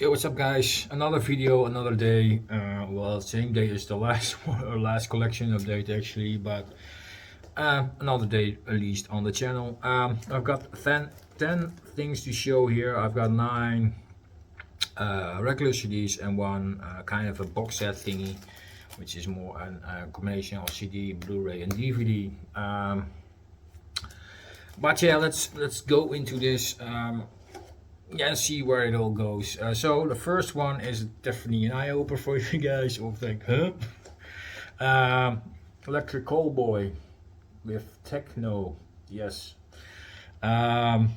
Hey, what's up, guys? Another video, another day. Well, same day as the last or last collection update actually, but another day released on the channel. I've got 10 things to show here. I've got 9 regular CDs and one kind of a box set thingy, which is more a combination of CD, Blu-ray, and DVD. But yeah, let's go into this. Yeah, and see where it all goes. So the first one is definitely an eye-opener for you guys. Or think, huh? Electric Callboy with Tekkno. Yes. A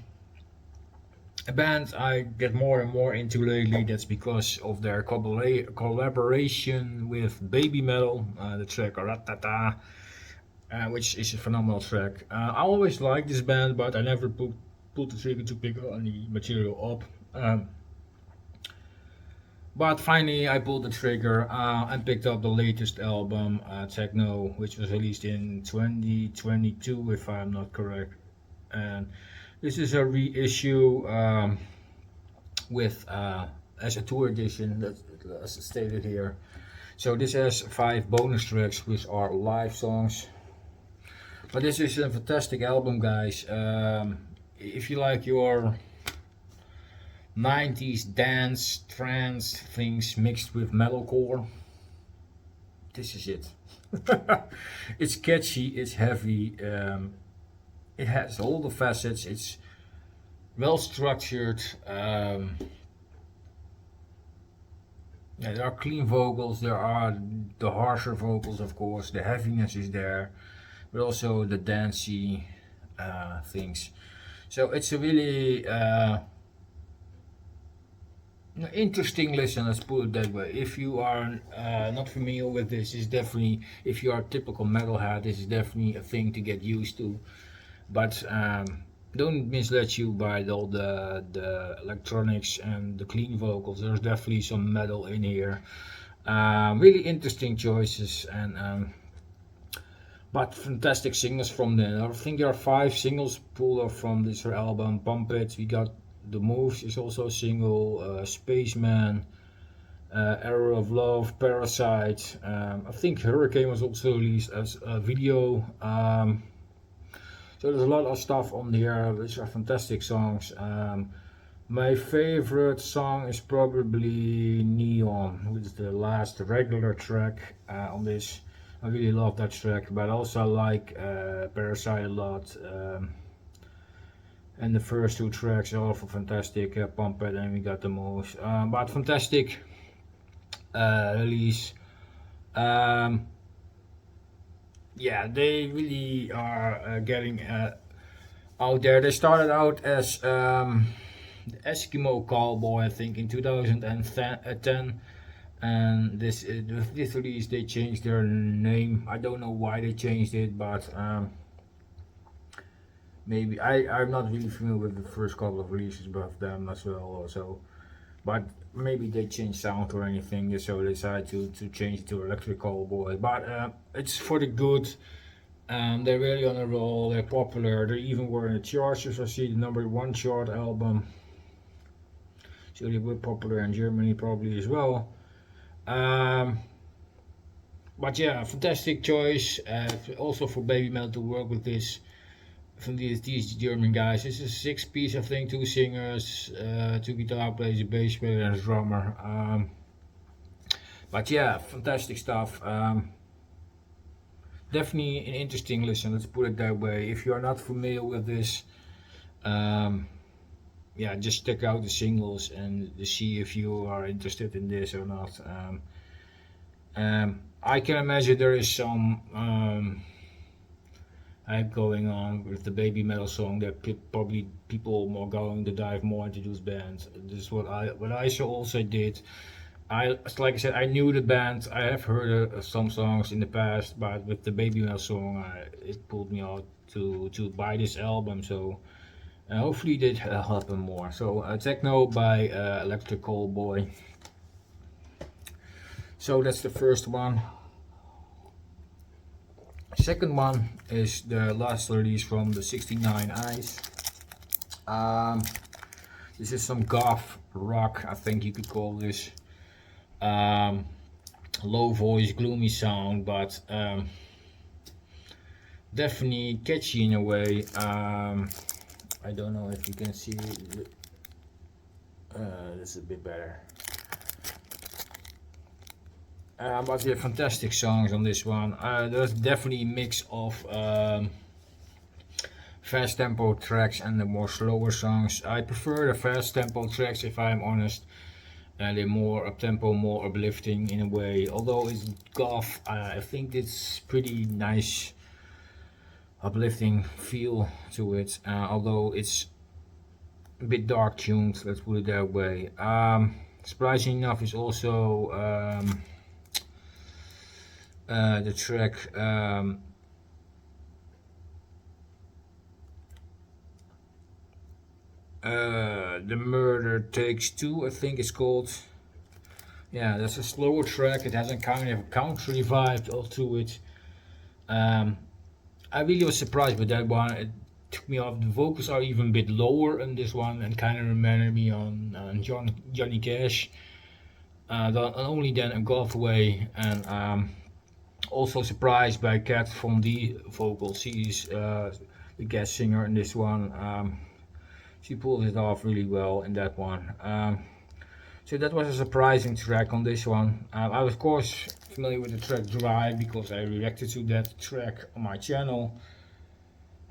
band I get more and more into lately. That's because of their collaboration with Baby Metal, the track Ratata, which is a phenomenal track. I always liked this band, but I never pulled the trigger to pick any material up. But finally, I pulled the trigger and picked up the latest album, Tekkno, which was released in 2022, if I'm not correct. And this is a reissue with as a tour edition, as stated here. So this has 5 bonus tracks, which are live songs. But this is a fantastic album, guys. If you like your 90s dance, trance things mixed with metalcore, this is it. It's catchy, it's heavy, it has all the facets, it's well structured. Yeah, there are clean vocals, there are the harsher vocals, of course, the heaviness is there, but also the dancey things. So it's a really interesting listen, let's put it that way. If you are not familiar with this, is definitely, if you are a typical metalhead, this is definitely a thing to get used to. But don't mislead you by all the electronics and the clean vocals. There's definitely some metal in here. Really interesting choices, and but fantastic singles from them. I think there are 5 singles pulled from this album. Pump It, we got The Moves is also a single, Spaceman, Error of Love, Parasite. I think Hurricane was also released as a video. So there's a lot of stuff on here, which are fantastic songs. My favorite song is probably Neon, which is the last regular track on this. I really love that track, but also I like Parasite a lot. And the first 2 tracks are also fantastic. Pump It, and we got The Most. But fantastic release. Yeah, they really are getting out there. They started out as the Eskimo Callboy, I think, in 2010. And with this release they changed their name. I don't know why they changed it, but maybe I'm not really familiar with the first couple of releases of them as well also, but maybe they changed sound or anything, so they decided to change it to Electric Callboy. But it's for the good. They're really on a roll, they're popular, they even were in the charts. I see the #1 chart album, so they were popular in Germany probably as well. But yeah, fantastic choice. Also for Baby Metal to work with this from these German guys. This is a 6-piece, I think, 2 singers, 2 guitar players, a bass player, and a drummer. But yeah, fantastic stuff. Definitely an interesting listen. Let's put it that way. If you are not familiar with this, yeah, just check out the singles and see if you are interested in this or not. I can imagine there is some hype going on with the Baby Metal song that probably people more going to dive more into those bands. This is what I also did. Like I said, I knew the band. I have heard some songs in the past, but with the Baby Metal song, it pulled me out to buy this album. So hopefully it did help him more. So Tekkno by Electric Callboy. So that's the first one. Second one is the last release from the 69 Eyes. This is some goth rock, I think you could call this. Um, Low voice, gloomy sound, but definitely catchy in a way. I don't know if you can see it. This is a bit better. But yeah, fantastic songs on this one. There's definitely a mix of fast tempo tracks and the more slower songs. I prefer the fast tempo tracks, if I'm honest. They're more up tempo, more uplifting in a way. Although it's goth, I think it's pretty nice, uplifting feel to it. Although it's a bit dark tuned, let's put it that way. Surprising enough is also the track The Murder Takes Two, I think it's called. Yeah, that's a slower track. It has a kind of country vibe all to it. I really was surprised with that one. It took me off. The vocals are even a bit lower in this one and kind of reminded me on Johnny Cash. Not only then a goth way, and also surprised by Kat Von D vocals. She's the guest singer in this one. She pulled it off really well in that one. So that was a surprising track on this one. I was of course familiar with the track Drive because I reacted to that track on my channel.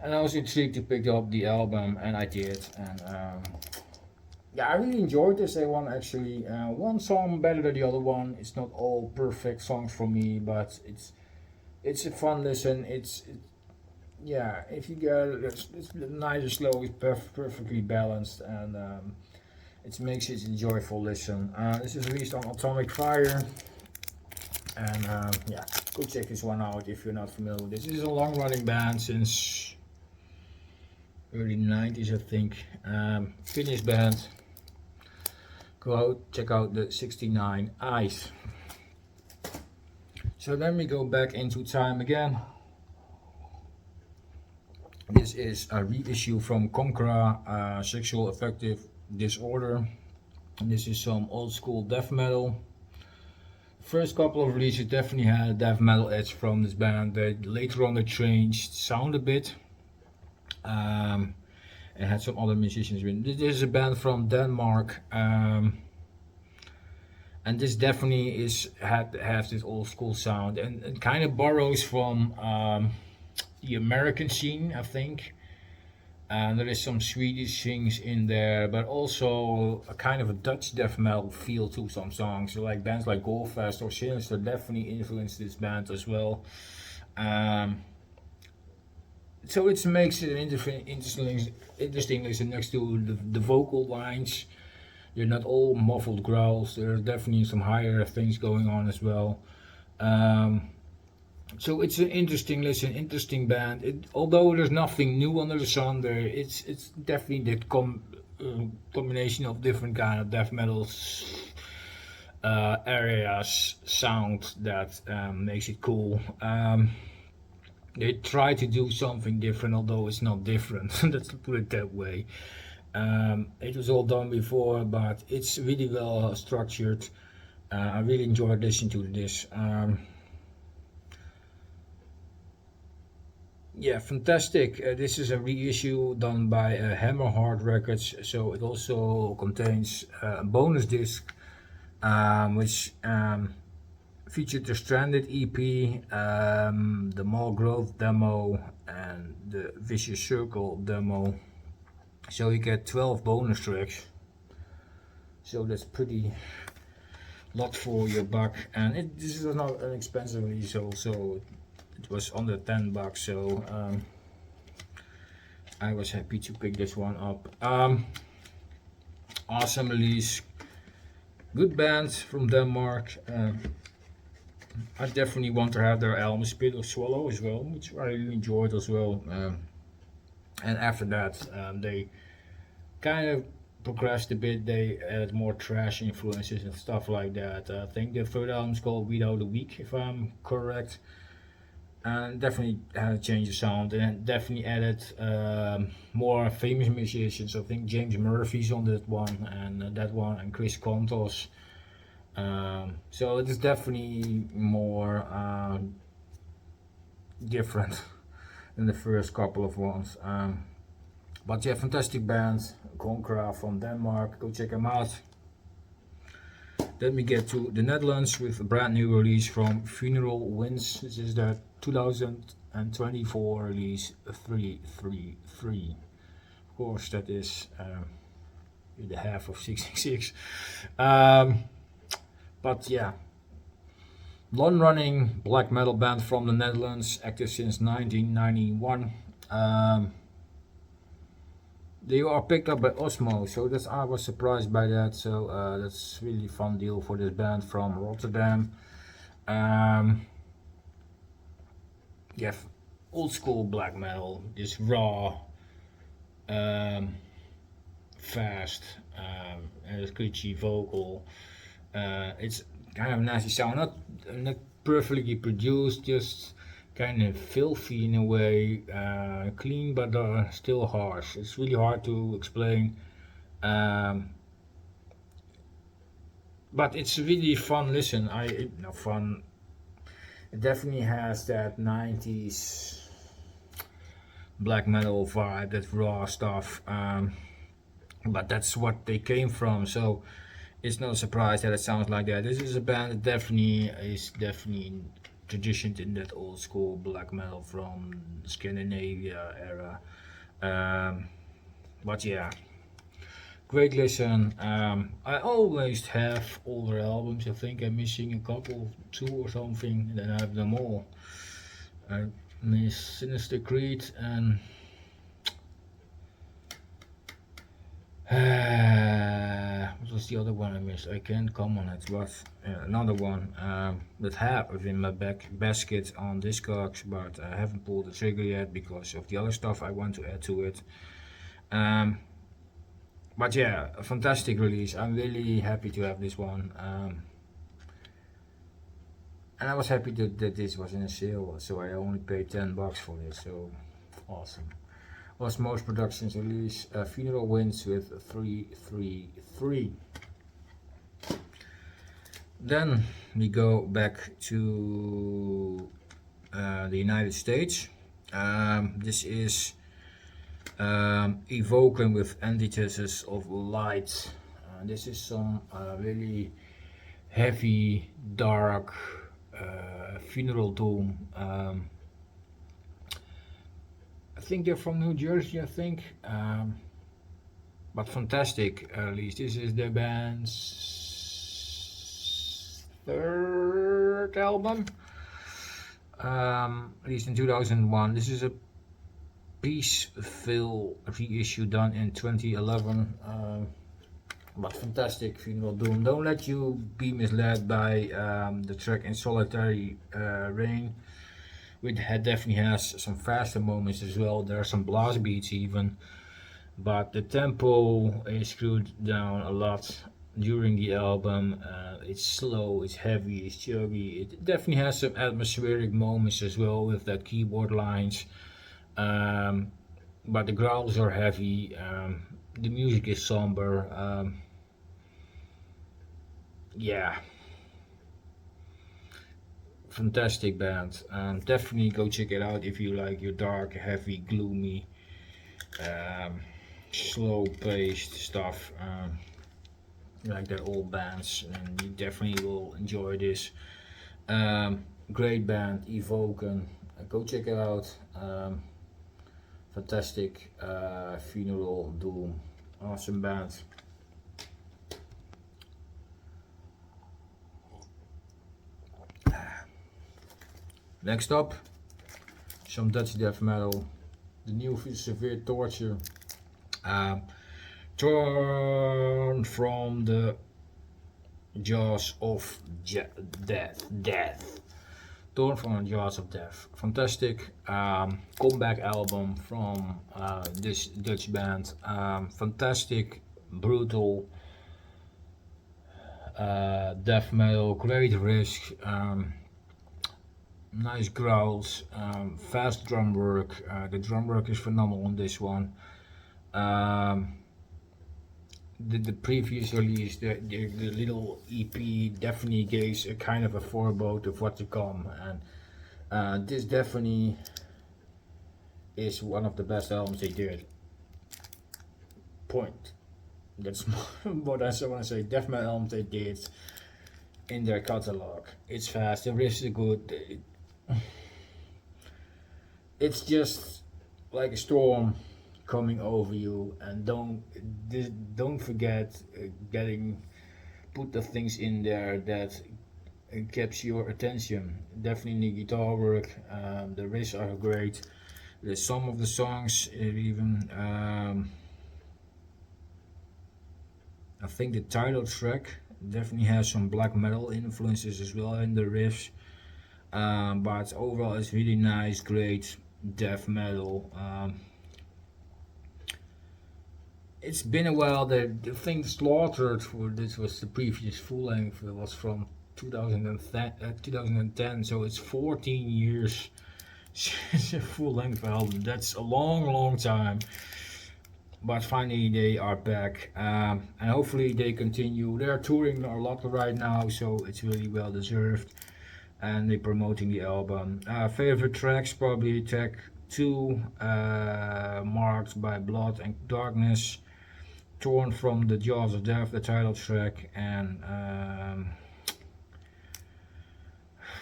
And I was intrigued to pick up the album, and I did. And yeah, I really enjoyed this one actually. One song better than the other one. It's not all perfect songs for me, but it's a fun listen. Yeah, if you get it's nice and slow, it's perfectly balanced, and it makes it a joyful listen. This is released on Atomic Fire, and yeah, go check this one out if you're not familiar with this. This is a long-running band since early 90s, I think. Finnish band. Go out, check out the 69 Eyes. So then we go back into time again. This is a reissue from Konkhra, Sexual Affective Disorder. And this is some old school death metal. First couple of releases definitely had a death metal edge from this band. Later on they changed sound a bit. And had some other musicians in. This is a band from Denmark. And this definitely has this old school sound, and it kind of borrows from the American scene, I think. And there is some Swedish things in there, but also a kind of a Dutch death metal feel to some songs. So like bands like Goldfest or Sinister definitely influenced this band as well. So it makes it an interesting listen next to the vocal lines. They're not all muffled growls. There are definitely some higher things going on as well. So it's an interesting listen, interesting band. Although there's nothing new under the sun, it's definitely the combination of different kind of death metal areas sound that makes it cool. They try to do something different, although it's not different. Let's put it that way. It was all done before, but it's really well structured. I really enjoyed listening to this. Yeah, fantastic. This is a reissue done by Hammerheart Records, so it also contains a bonus disc, which featured the Stranded EP, the Mall Growth demo, and the Vicious Circle demo. So you get 12 bonus tracks. So that's pretty lot for your buck, and this is not an expensive release, so it was under $10, so I was happy to pick this one up. Awesome release, good band from Denmark. I definitely want to have their album Spit or Swallow as well, which I really enjoyed as well. And after that, they kind of progressed a bit. They added more thrash influences and stuff like that. I think the third album is called Without a Week, if I'm correct. and definitely had a change of sound, and definitely added more famous musicians. I think James Murphy's on that one, and that one, and Chris Contos. So it is definitely more different than the first couple of ones. But yeah, fantastic band, Konkhra from Denmark. Go check them out. Then we get to the Netherlands with a brand new release from Funeral Winds. This is their 2024 release 333. Of course, that is in the half of 666. But yeah, long running black metal band from the Netherlands, active since 1991. They are picked up by Osmo, so that's, I was surprised by that. So that's really fun deal for this band from Rotterdam. You have old school black metal, this raw, fast, and a screechy vocal. It's kind of nasty sound, not perfectly produced, just kind of filthy in a way, clean but still harsh. It's really hard to explain, but it's really fun. Listen, fun. It definitely has that 90s black metal vibe, that raw stuff. But that's what they came from, so it's no surprise that it sounds like that. This is a band that definitely traditioned in that old school black metal from Scandinavia era. But yeah, great listen. I always have older albums. I think I'm missing a couple, two or something, and then I have them all. I miss Sinister Creed and what was the other one I missed? I can't come on it, but another one that I have within my basket on Discogs, but I haven't pulled the trigger yet because of the other stuff I want to add to it. But yeah, a fantastic release. I'm really happy to have this one. And I was happy that this was in a sale, so I only paid $10 for this, so awesome. Osmo's Productions release Funeral Winds with 333. Then we go back to the United States. This is Evoken with Antithesis of Light. This is some really heavy, dark funeral doom. I think they're from New Jersey, I think, but fantastic. At least this is the band's third album, released in 2001. This is a Peaceville reissue done in 2011, but fantastic funeral doom. Don't let you be misled by the track In Solitary Rain. It definitely has some faster moments as well. There are some blast beats even, but the tempo is screwed down a lot during the album. It's slow, it's heavy, it's chuggy. It definitely has some atmospheric moments as well with that keyboard lines, but the growls are heavy. The music is somber. Yeah, fantastic band. Definitely go check it out if you like your dark, heavy, gloomy, slow-paced stuff. Like their old bands, and you definitely will enjoy this. Great band, Evoken. Go check it out. Fantastic funeral doom. Awesome band. Next up, some Dutch death metal. The new Severe Torture. Torn from the jaws of death. Torn from the jaws of death. Fantastic comeback album from this Dutch band. Fantastic, brutal death metal. Great risk. nice growls, fast drum work. The drum work is phenomenal on this one. Um, the previous release, the little EP definitely gives a kind of a forebode of what to come, and this definitely is one of the best albums they did. Point. That's what I want to say. Death metal albums they did in their catalog. It's fast. The riffs are good. It's just like a storm coming over you, and don't forget getting put the things in there that keeps your attention. Definitely the guitar work. The riffs are great. Some of the songs even. I think the title track definitely has some black metal influences as well in the riffs, but overall it's really nice, great death metal. It's been a while. The thing Slaughtered for this was the previous full length. It was from 2010, so it's 14 years since a full length album. That's a long time. But finally they are back, and hopefully they continue. They are touring a lot right now, so it's really well deserved, and they're promoting the album. Favorite tracks probably Tekkno, Marked by Blood and Darkness, Torn from the Jaws of Death, the title track, and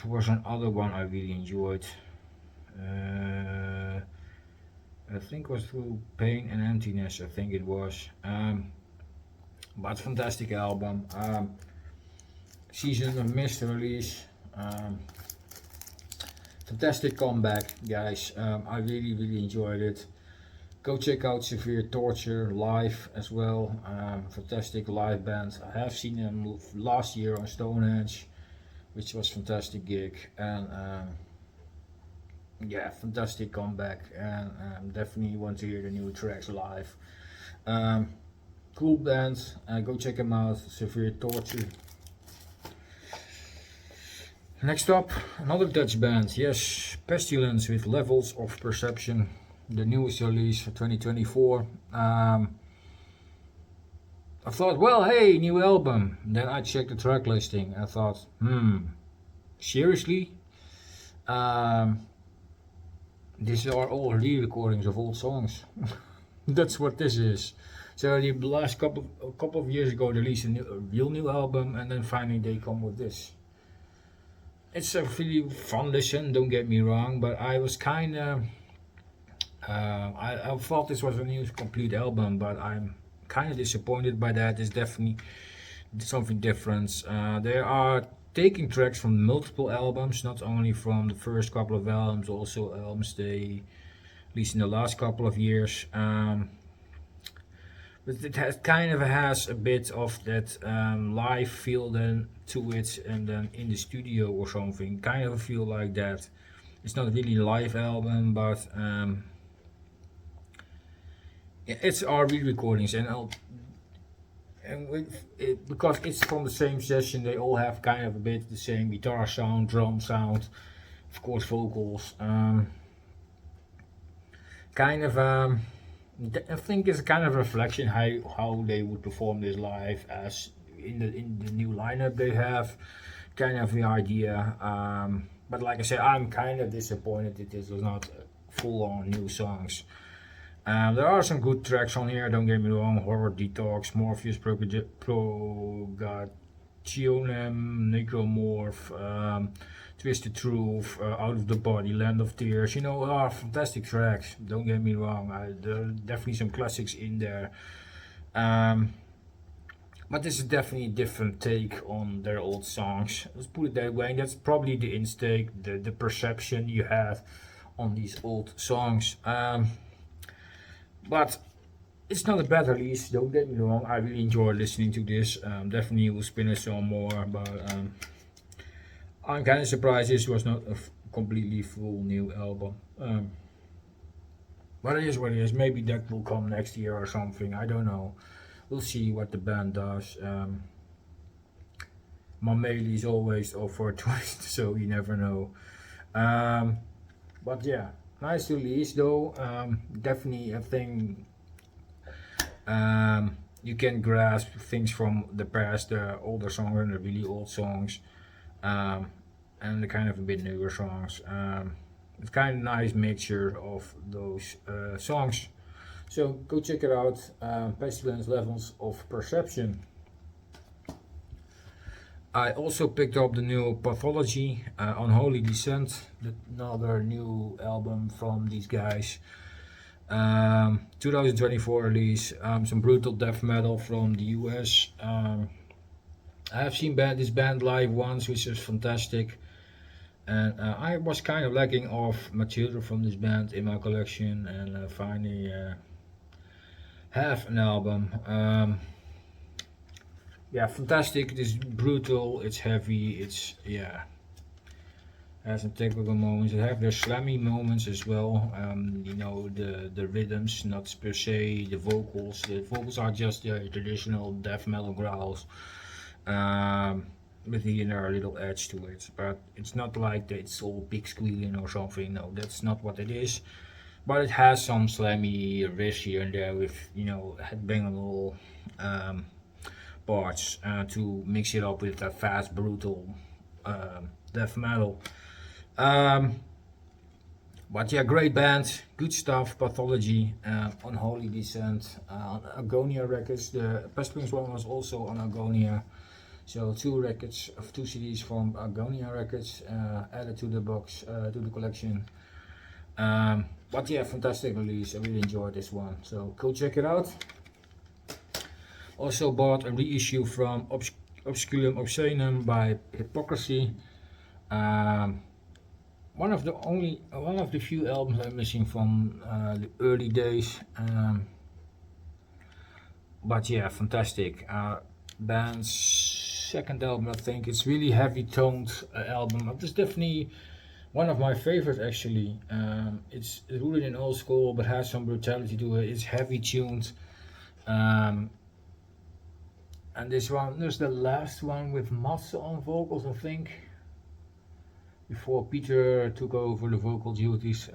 was another one I really enjoyed. I think it was Through Pain and Emptiness, I think it was. But fantastic album. Season of Mist release. Fantastic comeback, guys. I really enjoyed it. Go check out Severe Torture live as well. Fantastic live band. I have seen them last year on Stonehenge, which was fantastic gig. And yeah, fantastic comeback, and definitely want to hear the new tracks live. Cool band, go check them out. Severe Torture. Next up, another Dutch band, yes, Pestilence with Levels of Perception, the newest release for 2024. I thought, well, hey, new album. Then I checked the track listing. I thought, seriously? These are all re-recordings of old songs. That's what this is. So the last couple of years ago they released a real new album, and then finally they come with this. It's a really fun listen, don't get me wrong, but I was kind of I thought this was a new complete album, but I'm kind of disappointed by that. It's definitely something different. They are taking tracks from multiple albums, not only from the first couple of albums, also albums they released in the last couple of years. But it has a bit of that live feel then to it, and then in the studio or something. Kind of a feel like that. It's not really a live album, but it's our re-recordings, and with it, because it's from the same session, they all have kind of a bit the same guitar sound, drum sound, of course vocals. I think it's a kind of reflection how they would perform this live, as in the new lineup they have. Kind of the idea. But like I said, I'm kind of disappointed that this was not full-on new songs. There are some good tracks on here, don't get me wrong. Horror Detox, Morpheus, Progationem, Necromorph, Twisted Truth, Out of the Body, Land of Tears. Fantastic tracks, don't get me wrong. There are definitely some classics in there. But this is definitely a different take on their old songs. Let's put it that way. And that's probably the intake, the perception you have on these old songs. But it's not a bad release, don't get me wrong. I really enjoy listening to this. Definitely will spin a song more, but I'm kind of surprised this was not a completely full new album. But it is what it is. Maybe that will come next year or something. I don't know. We'll see what the band does. My mail is always up for a twist, so you never know. Um, but yeah, nice release though. Definitely a thing. You can grasp things from the past, the older songs and the really old songs, um, and the kind of a bit newer songs. It's kind of nice mixture of those songs. So go check it out. Pestilence Levels of Perception. I also picked up the new Pathology, Unholy Descent, another new album from these guys. 2024 release, some brutal death metal from the US. I have seen this band live once, which was fantastic, and I was kind of lacking of material from this band in my collection, and finally have an album. Yeah, fantastic. It is brutal. It's heavy. It's yeah. Has some technical moments. It have their slammy moments as well. You know, the rhythms, not per se the vocals. The vocals are just the traditional death metal growls, with here and there a little edge to it. But it's not like that it's all pig squealing or something. No, that's not what it is. But it has some slammy riffs here and there with, you know, headbangable parts to mix it up with that fast, brutal death metal. Um, but yeah, great band, good stuff. Pathology, Unholy Descent, on Agonia Records. The Pestilence one was also on Agonia. So two records of two CDs from Agonia Records added to the box, to the collection. But yeah, fantastic release. I really enjoyed this one. So go check it out. Also bought a reissue from Osculum Obscenum by Hypocrisy. One of the few albums I'm missing from the early days. But yeah, fantastic. Band's second album, I think. It's really heavy toned album. It's definitely one of my favorites actually. It's rooted in old school but has some brutality to it. It's heavy tuned. And this one, there's the last one with Mats on vocals, I think, before Peter took over the vocal duties.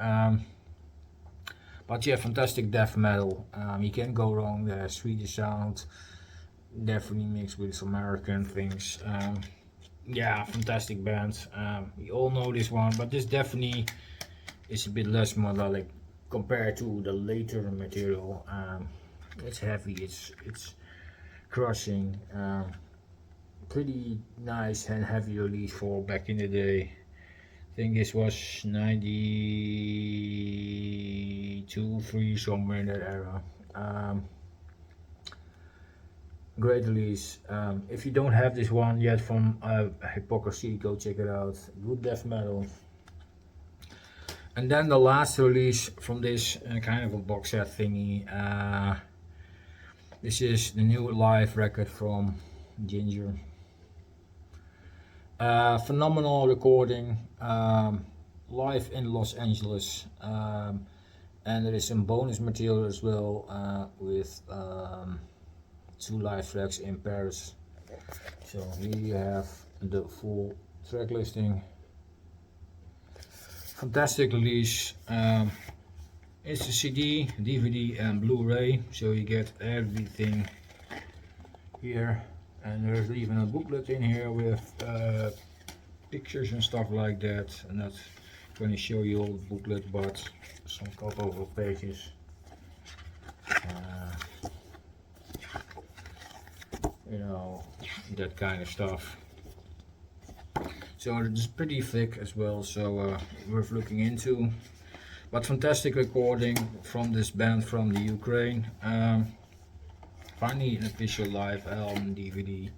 But yeah, fantastic death metal. You can't go wrong there. Swedish sound, definitely mixed with some American things. Yeah, fantastic band. We all know this one, but this definitely is a bit less melodic compared to the later material. It's heavy. It's crushing. Pretty nice and heavy release for back in the day. I think this was 92, 3, somewhere in that era. Great release. If you don't have this one yet from Hypocrisy, go check it out. Good death metal. And then the last release from this kind of a box set thingy. This is the new live record from Jinjer. Phenomenal recording, live in Los Angeles, and there is some bonus material as well with 2 live tracks in Paris. So here you have the full track listing. Fantastic release. It's a CD, DVD and Blu-ray, so you get everything here. And there's even a booklet in here with pictures and stuff like that. I'm not going to show you all the booklet, but some couple of pages. You know, that kind of stuff. So it's pretty thick as well, so worth looking into. But fantastic recording from this band from the Ukraine. Finally an official live album DVD.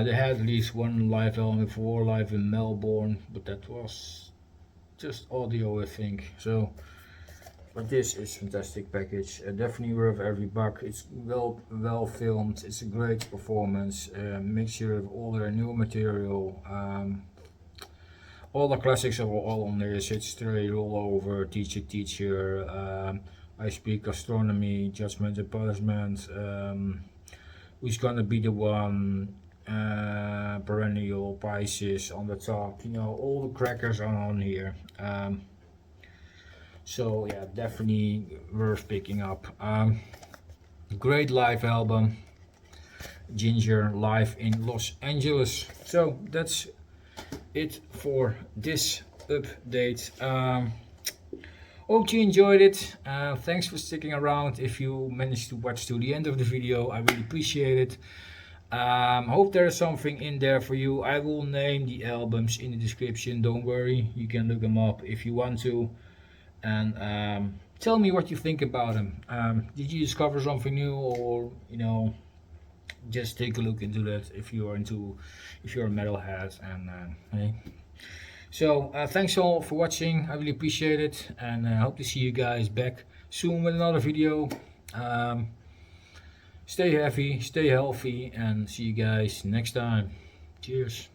They had at least one live album before, live in Melbourne, but that was just audio, I think. So, but this is fantastic package. Definitely worth every buck. It's well filmed. It's a great performance. Mixture of all their new material. All the classics are all on there. Sit Straight, Roll Over, Teacher, I Speak Astronomy, Judgment and Punishment, Who's Gonna Be the One, Perennial, Pisces on the top. You know, all the crackers are on here. So yeah, definitely worth picking up. Great live album, Jinjer live in Los Angeles. So that's it for this update. Hope you enjoyed it. Thanks for sticking around. If you managed to watch to the end of the video, I really appreciate it. Hope there's something in there for you. I will name the albums in the description. Don't worry, you can look them up if you want to. And tell me what you think about them. Did you discover something new, or you know, just take a look into that if you're a metalhead. And hey. So thanks all for watching. I really appreciate it, and I hope to see you guys back soon with another video. Stay heavy, stay healthy, and see you guys next time. Cheers.